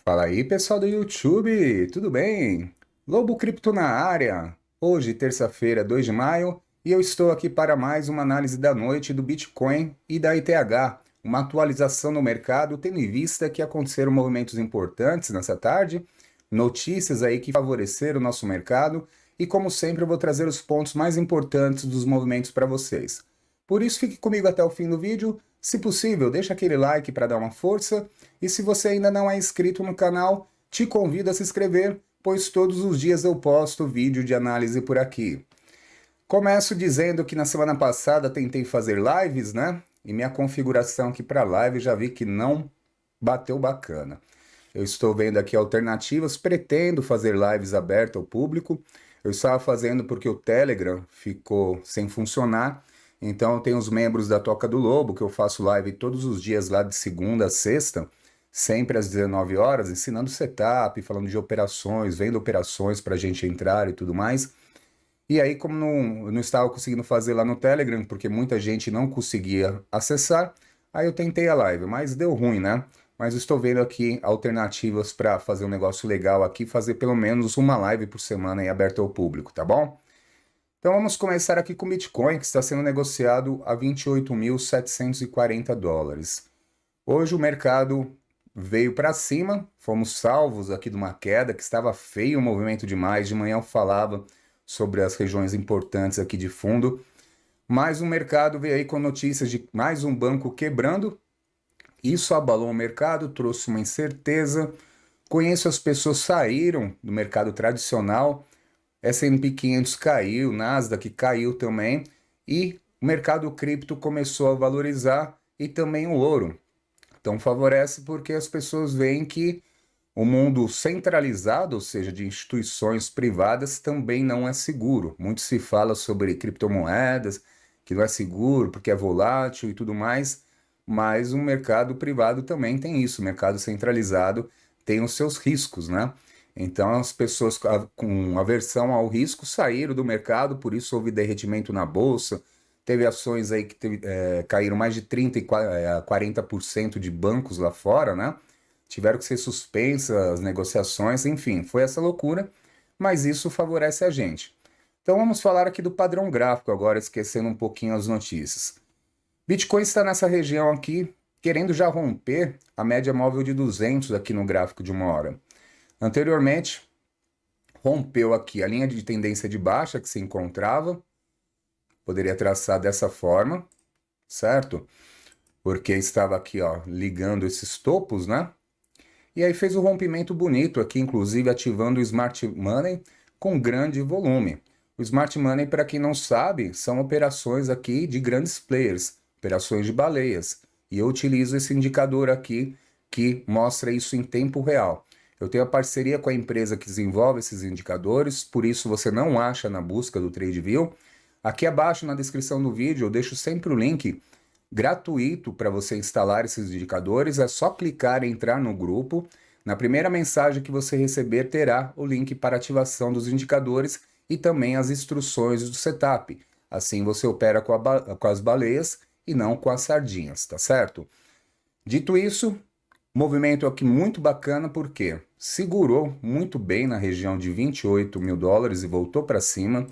Fala aí, pessoal do YouTube, tudo bem? Lobo Cripto na área. Hoje, terça-feira, 2 de maio, e eu estou aqui para mais uma análise da noite do Bitcoin e da ETH, uma atualização no mercado, tendo em vista que aconteceram movimentos importantes nessa tarde, notícias aí que favoreceram o nosso mercado, e como sempre eu vou trazer os pontos mais importantes dos movimentos para vocês. Por isso, fique comigo até o fim do vídeo. Se possível, deixa aquele like para dar uma força. E se você ainda não é inscrito no canal, te convido a se inscrever, pois todos os dias eu posto vídeo de análise por aqui. Começo dizendo que na semana passada tentei fazer lives, né? E minha configuração aqui para live já vi que não bateu bacana. Eu estou vendo aqui alternativas, pretendo fazer lives abertas ao público. Eu estava fazendo porque o Telegram ficou sem funcionar. Então tem os membros da Toca do Lobo, que eu faço live todos os dias lá de segunda a sexta, sempre às 19 horas, ensinando setup, falando de operações, vendo operações para a gente entrar e tudo mais. E aí, como eu não estava conseguindo fazer lá no Telegram, porque muita gente não conseguia acessar, aí eu tentei a live, mas deu ruim, né? Mas estou vendo aqui alternativas para fazer um negócio legal aqui, fazer pelo menos uma live por semana aí aberta ao público, tá bom? Então vamos começar aqui com o Bitcoin, que está sendo negociado a 28.740 dólares. Hoje o mercado veio para cima, fomos salvos aqui de uma queda que estava feio o movimento demais. De manhã eu falava sobre as regiões importantes aqui de fundo, mas o mercado veio aí com notícias de mais um banco quebrando. Isso abalou o mercado, trouxe uma incerteza. Conheço as pessoas saíram do mercado tradicional, S&P 500 caiu, Nasdaq caiu também, e o mercado cripto começou a valorizar e também o ouro. Então favorece porque as pessoas veem que o mundo centralizado, ou seja, de instituições privadas, também não é seguro. Muito se fala sobre criptomoedas, que não é seguro porque é volátil e tudo mais, mas o mercado privado também tem isso, o mercado centralizado tem os seus riscos, né? Então as pessoas com aversão ao risco saíram do mercado, por isso houve derretimento na bolsa, teve ações aí que caíram mais de 30% e 40% de bancos lá fora, né? Tiveram que ser suspensas as negociações, enfim, foi essa loucura, mas isso favorece a gente. Então vamos falar aqui do padrão gráfico agora, esquecendo um pouquinho as notícias. Bitcoin está nessa região aqui, querendo já romper a média móvel de 200 aqui no gráfico de uma hora. Anteriormente, rompeu aqui a linha de tendência de baixa que se encontrava, poderia traçar dessa forma, certo? Porque estava aqui, ó, ligando esses topos, né? E aí fez um rompimento bonito aqui, inclusive ativando o Smart Money com grande volume. O Smart Money, para quem não sabe, são operações aqui de grandes players, operações de baleias. E eu utilizo esse indicador aqui que mostra isso em tempo real. Eu tenho a parceria com a empresa que desenvolve esses indicadores, por isso você não acha na busca do TradeView. Aqui abaixo na descrição do vídeo eu deixo sempre o link gratuito para você instalar esses indicadores. É só clicar e entrar no grupo. Na primeira mensagem que você receber terá o link para ativação dos indicadores e também as instruções do setup. Assim você opera com as baleias e não com as sardinhas, tá certo? Dito isso, movimento aqui muito bacana porque segurou muito bem na região de 28 mil dólares e voltou para cima.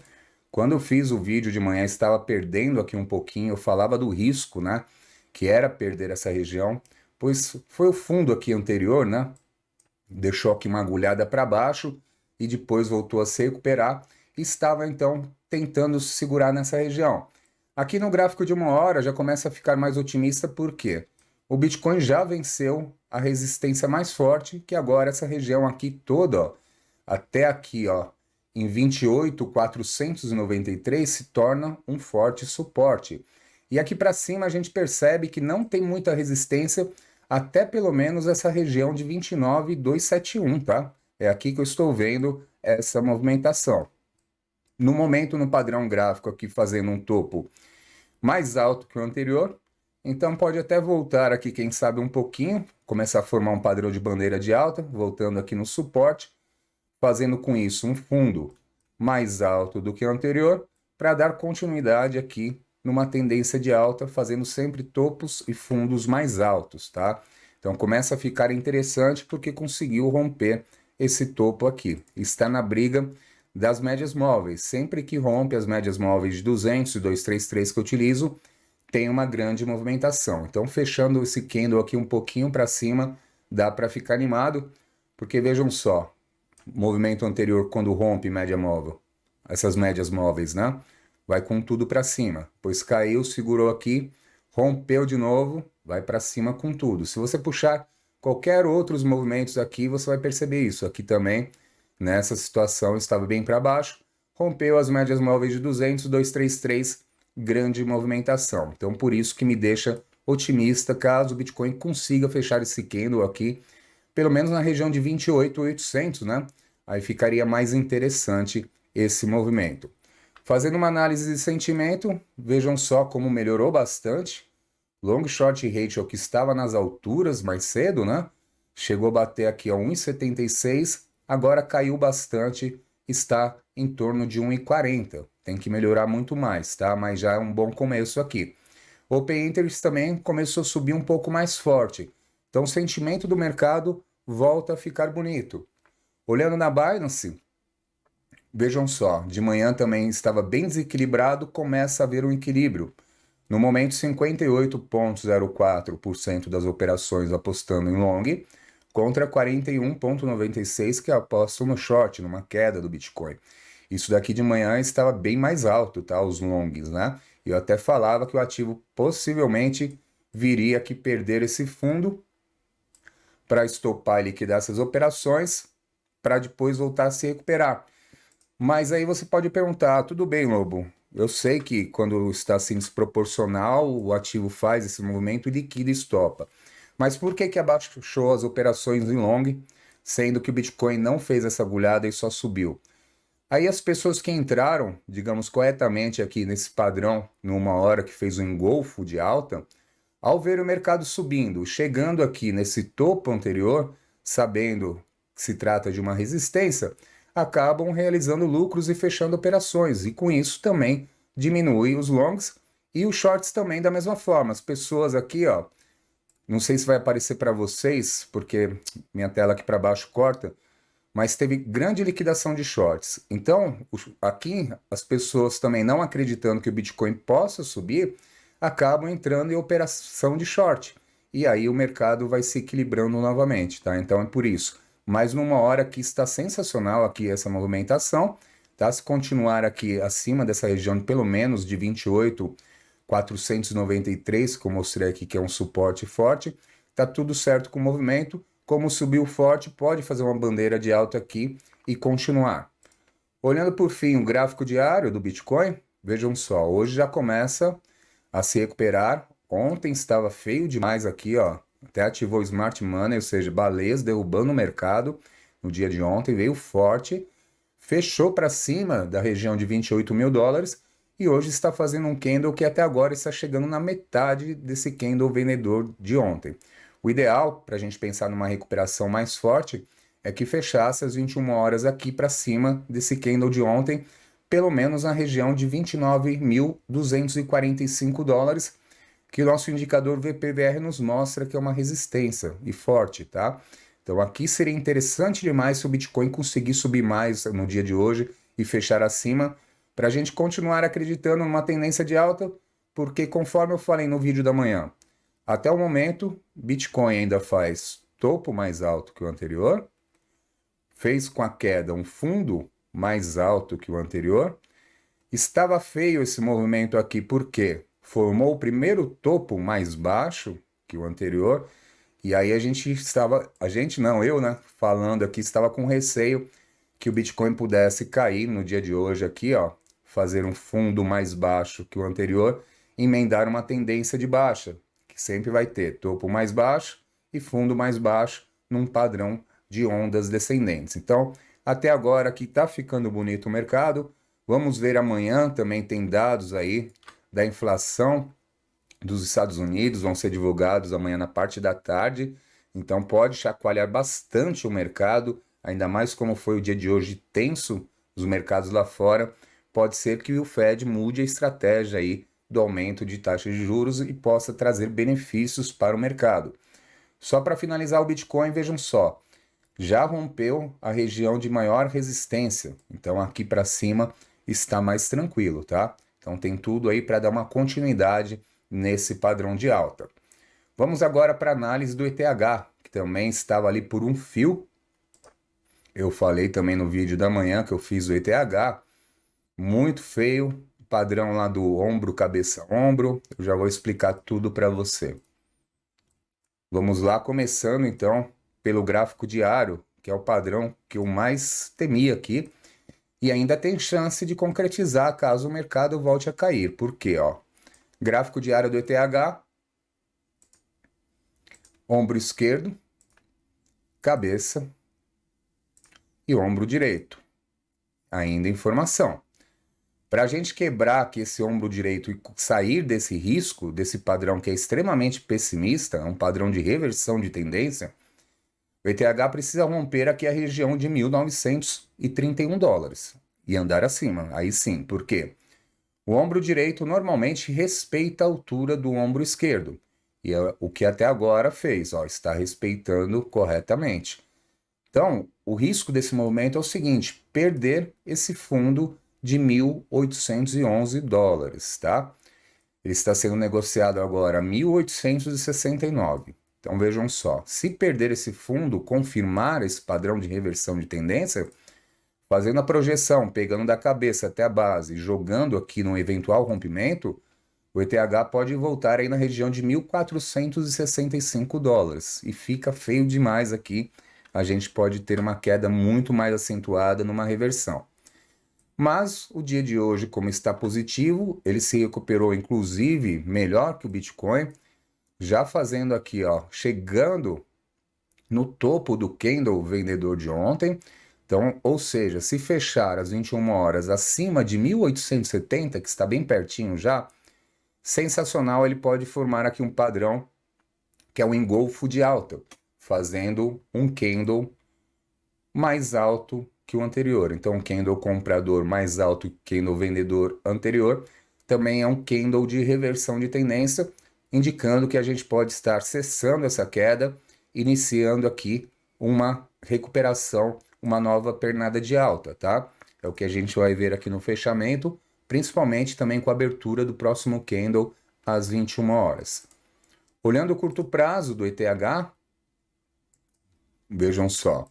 Quando eu fiz o vídeo de manhã, estava perdendo aqui um pouquinho, eu falava do risco, né? Que era perder essa região, pois foi o fundo aqui anterior, né? Deixou aqui uma agulhada para baixo e depois voltou a se recuperar e estava então tentando se segurar nessa região. Aqui no gráfico de uma hora já começa a ficar mais otimista porque o Bitcoin já venceu a resistência mais forte, que agora essa região aqui toda, ó, até aqui, ó, em 28.493 se torna um forte suporte. E aqui para cima a gente percebe que não tem muita resistência até pelo menos essa região de 29.271, tá? É aqui que eu estou vendo essa movimentação. No momento, no padrão gráfico aqui fazendo um topo mais alto que o anterior, então pode até voltar aqui, quem sabe um pouquinho, começar a formar um padrão de bandeira de alta, voltando aqui no suporte, fazendo com isso um fundo mais alto do que o anterior, para dar continuidade aqui numa tendência de alta, fazendo sempre topos e fundos mais altos, tá? Então começa a ficar interessante porque conseguiu romper esse topo aqui. Está na briga das médias móveis. Sempre que rompe as médias móveis de 200 e 233 que eu utilizo, tem uma grande movimentação. Então fechando esse candle aqui um pouquinho para cima, dá para ficar animado, porque vejam só, movimento anterior quando rompe média móvel, essas médias móveis, né? Vai com tudo para cima. Pois caiu, segurou aqui, rompeu de novo, vai para cima com tudo. Se você puxar qualquer outros movimentos aqui, você vai perceber isso. Aqui também, nessa situação, estava bem para baixo, rompeu as médias móveis de 200, 233, grande movimentação. Então, por isso que me deixa otimista caso o Bitcoin consiga fechar esse candle aqui, pelo menos na região de 28.800, né? Aí ficaria mais interessante esse movimento. Fazendo uma análise de sentimento, vejam só como melhorou bastante. Long short ratio que estava nas alturas mais cedo, né? Chegou a bater aqui a 1,76, agora caiu bastante, está em torno de 1,40. Tem que melhorar muito mais, tá? Mas já é um bom começo aqui. Open Interest também começou a subir um pouco mais forte. Então o sentimento do mercado volta a ficar bonito. Olhando na Binance, vejam só, de manhã também estava bem desequilibrado, começa a haver um equilíbrio. No momento, 58,04% das operações apostando em long, contra 41,96% que apostam no short, numa queda do Bitcoin. Isso daqui de manhã estava bem mais alto, tá? Os longs, né? Eu até falava que o ativo possivelmente viria aqui perder esse fundo para estopar e liquidar essas operações, para depois voltar a se recuperar. Mas aí você pode perguntar, tudo bem, Lobo, eu sei que quando está assim desproporcional, o ativo faz esse movimento e liquida e estopa. Mas por que abaixou as operações em long, sendo que o Bitcoin não fez essa agulhada e só subiu? Aí as pessoas que entraram, digamos, corretamente aqui nesse padrão, numa hora que fez um engolfo de alta, ao ver o mercado subindo, chegando aqui nesse topo anterior, sabendo que se trata de uma resistência, acabam realizando lucros e fechando operações, e com isso também diminui os longs e os shorts também da mesma forma. As pessoas aqui, ó, não sei se vai aparecer para vocês, porque minha tela aqui para baixo corta, mas teve grande liquidação de shorts. Então, aqui as pessoas também não acreditando que o Bitcoin possa subir, acabam entrando em operação de short. E aí o mercado vai se equilibrando novamente, tá? Então é por isso. Mas numa hora que está sensacional aqui essa movimentação, tá? Se continuar aqui acima dessa região pelo menos de 28.493, que eu mostrei aqui que é um suporte forte, tá tudo certo com o movimento. Como subiu forte, pode fazer uma bandeira de alta aqui e continuar. Olhando por fim o gráfico diário do Bitcoin, vejam só, hoje já começa a se recuperar. Ontem estava feio demais aqui, ó. Até ativou o Smart Money, ou seja, baleias derrubando o mercado no dia de ontem, veio forte, fechou para cima da região de 28 mil dólares e hoje está fazendo um candle que até agora está chegando na metade desse candle vendedor de ontem. O ideal, para a gente pensar numa recuperação mais forte, é que fechasse às 21 horas aqui para cima desse candle de ontem, pelo menos na região de 29.245 dólares, que o nosso indicador VPVR nos mostra que é uma resistência e forte, tá? Então aqui seria interessante demais se o Bitcoin conseguir subir mais no dia de hoje e fechar acima, para a gente continuar acreditando numa tendência de alta, porque conforme eu falei no vídeo da manhã, até o momento, Bitcoin ainda faz topo mais alto que o anterior, fez com a queda um fundo mais alto que o anterior. Estava feio esse movimento aqui porque formou o primeiro topo mais baixo que o anterior, e aí eu, né, falando aqui, estava com receio que o Bitcoin pudesse cair no dia de hoje aqui, ó, fazer um fundo mais baixo que o anterior, emendar uma tendência de baixa, que sempre vai ter topo mais baixo e fundo mais baixo num padrão de ondas descendentes. Então, até agora aqui está ficando bonito o mercado. Vamos ver amanhã, também tem dados aí da inflação dos Estados Unidos, vão ser divulgados amanhã na parte da tarde. Então pode chacoalhar bastante o mercado, ainda mais como foi o dia de hoje tenso dos mercados lá fora. Pode ser que o Fed mude a estratégia aí do aumento de taxas de juros e possa trazer benefícios para o mercado. Só para finalizar o Bitcoin, vejam só, já rompeu a região de maior resistência, então aqui para cima está mais tranquilo, tá? Então tem tudo aí para dar uma continuidade nesse padrão de alta. Vamos agora para a análise do ETH, que também estava ali por um fio. Eu falei também no vídeo da manhã que eu fiz o ETH, muito feio, padrão lá do ombro, cabeça, ombro. Eu já vou explicar tudo para você. Vamos lá, começando então pelo gráfico diário, que é o padrão que eu mais temia aqui, e ainda tem chance de concretizar caso o mercado volte a cair. Por quê? Ó, gráfico diário do ETH, ombro esquerdo, cabeça e ombro direito. Ainda em formação. Para a gente quebrar aqui esse ombro direito e sair desse risco, desse padrão que é extremamente pessimista, um padrão de reversão de tendência, o ETH precisa romper aqui a região de 1.931 dólares e andar acima. Aí sim, por quê? O ombro direito normalmente respeita a altura do ombro esquerdo. E é o que até agora fez, ó, está respeitando corretamente. Então, o risco desse movimento é o seguinte, perder esse fundo de 1.811 dólares, tá? Ele está sendo negociado agora a 1.869. Então vejam só, se perder esse fundo, confirmar esse padrão de reversão de tendência, fazendo a projeção, pegando da cabeça até a base, jogando aqui no eventual rompimento, o ETH pode voltar aí na região de 1.465 dólares. E fica feio demais aqui, a gente pode ter uma queda muito mais acentuada numa reversão. Mas o dia de hoje, como está positivo, ele se recuperou inclusive melhor que o Bitcoin, já fazendo aqui, ó, chegando no topo do candle vendedor de ontem. Então, ou seja, se fechar às 21 horas acima de 1.870, que está bem pertinho já, sensacional, ele pode formar aqui um padrão que é um engolfo de alta, fazendo um candle mais alto que o anterior. Então, um candle comprador mais alto que o candle vendedor anterior também é um candle de reversão de tendência, indicando que a gente pode estar cessando essa queda, iniciando aqui uma recuperação, uma nova pernada de alta, tá? É o que a gente vai ver aqui no fechamento, principalmente também com a abertura do próximo candle às 21 horas. Olhando o curto prazo do ETH, vejam só,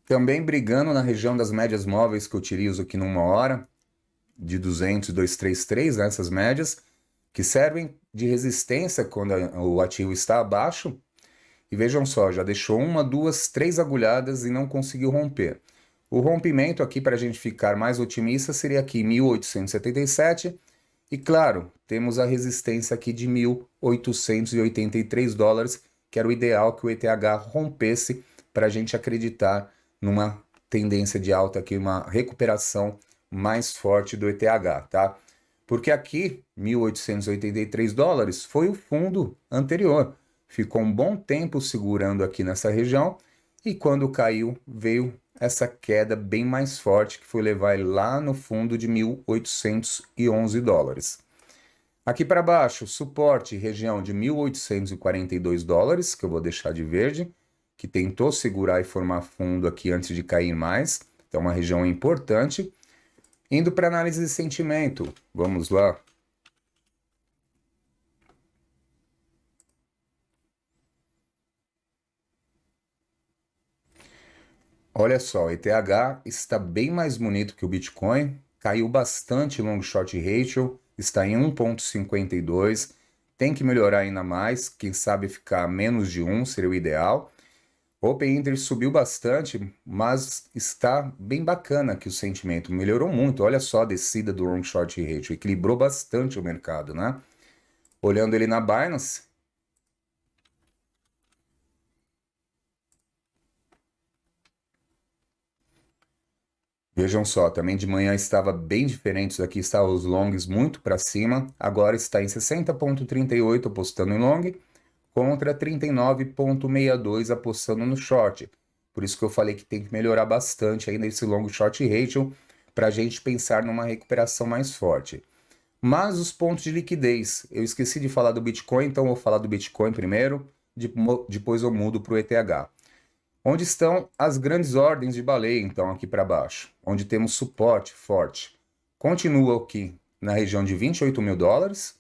também brigando na região das médias móveis que eu utilizo aqui numa hora, de 200 e 233, né, essas médias, que servem de resistência quando o ativo está abaixo. E vejam só, já deixou uma, duas, três agulhadas e não conseguiu romper. O rompimento aqui, para a gente ficar mais otimista, seria aqui 1.877. E claro, temos a resistência aqui de 1.883 dólares, que era o ideal que o ETH rompesse para a gente acreditar numa tendência de alta aqui, uma recuperação mais forte do ETH, tá? Porque aqui, 1.883 dólares foi o fundo anterior. Ficou um bom tempo segurando aqui nessa região e quando caiu, veio essa queda bem mais forte que foi levar ele lá no fundo de 1.811 dólares. Aqui para baixo, suporte região de 1.842 dólares, que eu vou deixar de verde, que tentou segurar e formar fundo aqui antes de cair mais. Então, uma região importante. Indo para análise de sentimento, vamos lá. Olha só, o ETH está bem mais bonito que o Bitcoin, caiu bastante long short ratio, está em 1,52, tem que melhorar ainda mais, quem sabe ficar menos de 1 seria o ideal. Open Interest subiu bastante, mas está bem bacana aqui o sentimento, melhorou muito, olha só a descida do long short ratio, equilibrou bastante o mercado, né? Olhando ele na Binance, vejam só, também de manhã estava bem diferente, isso aqui está os longs muito para cima, agora está em 60,38 apostando em long, contra 39,62 apostando no short. Por isso que eu falei que tem que melhorar bastante ainda esse long short ratio para a gente pensar numa recuperação mais forte. Mas os pontos de liquidez, eu esqueci de falar do Bitcoin, então vou falar do Bitcoin primeiro. depois eu mudo para o ETH. Onde estão as grandes ordens de baleia, então, aqui para baixo, onde temos suporte forte. Continua aqui na região de 28 mil dólares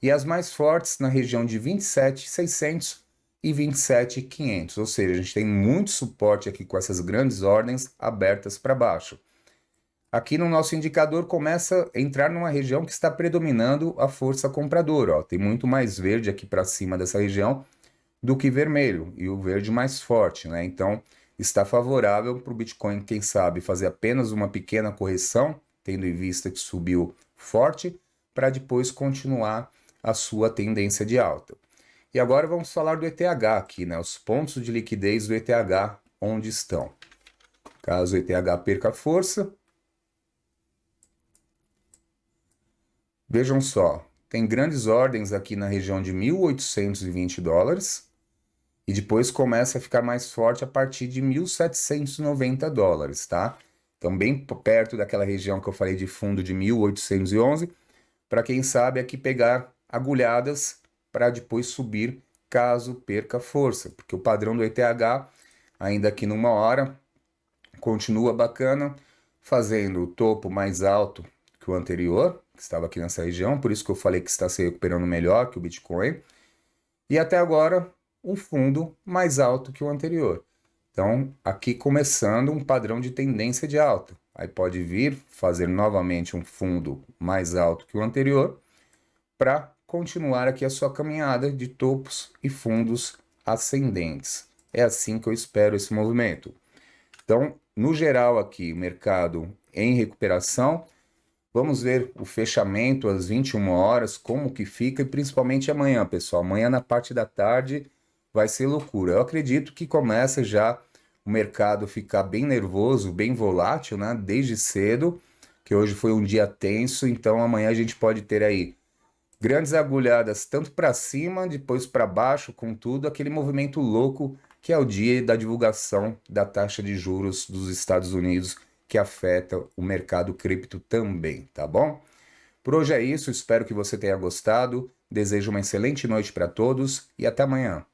e as mais fortes na região de 27.600 e 27.500, ou seja, a gente tem muito suporte aqui com essas grandes ordens abertas para baixo. Aqui no nosso indicador começa a entrar numa região que está predominando a força compradora, ó. Tem muito mais verde aqui para cima dessa região do que vermelho, e o verde mais forte, né? Então, está favorável para o Bitcoin, quem sabe, fazer apenas uma pequena correção, tendo em vista que subiu forte, para depois continuar a sua tendência de alta. E agora vamos falar do ETH aqui, né? Os pontos de liquidez do ETH, onde estão. Caso o ETH perca força, vejam só, tem grandes ordens aqui na região de 1.820 dólares, e depois começa a ficar mais forte a partir de 1.790 dólares, tá? Então, bem perto daquela região que eu falei de fundo de 1.811, para quem sabe aqui pegar agulhadas para depois subir caso perca força, porque o padrão do ETH, ainda aqui numa hora, continua bacana, fazendo o topo mais alto que o anterior, que estava aqui nessa região, por isso que eu falei que está se recuperando melhor que o Bitcoin, e até agora um fundo mais alto que o anterior. Então, aqui começando um padrão de tendência de alta. Aí pode vir fazer novamente um fundo mais alto que o anterior para continuar aqui a sua caminhada de topos e fundos ascendentes. É assim que eu espero esse movimento. Então, no geral aqui, mercado em recuperação. Vamos ver o fechamento às 21 horas, como que fica, e principalmente amanhã, pessoal. Amanhã na parte da tarde vai ser loucura. Eu acredito que começa já o mercado ficar bem nervoso, bem volátil, né? Desde cedo, que hoje foi um dia tenso, então amanhã a gente pode ter aí grandes agulhadas tanto para cima, depois para baixo, com tudo, aquele movimento louco que é o dia da divulgação da taxa de juros dos Estados Unidos, que afeta o mercado cripto também, tá bom? Por hoje é isso, espero que você tenha gostado, desejo uma excelente noite para todos e até amanhã.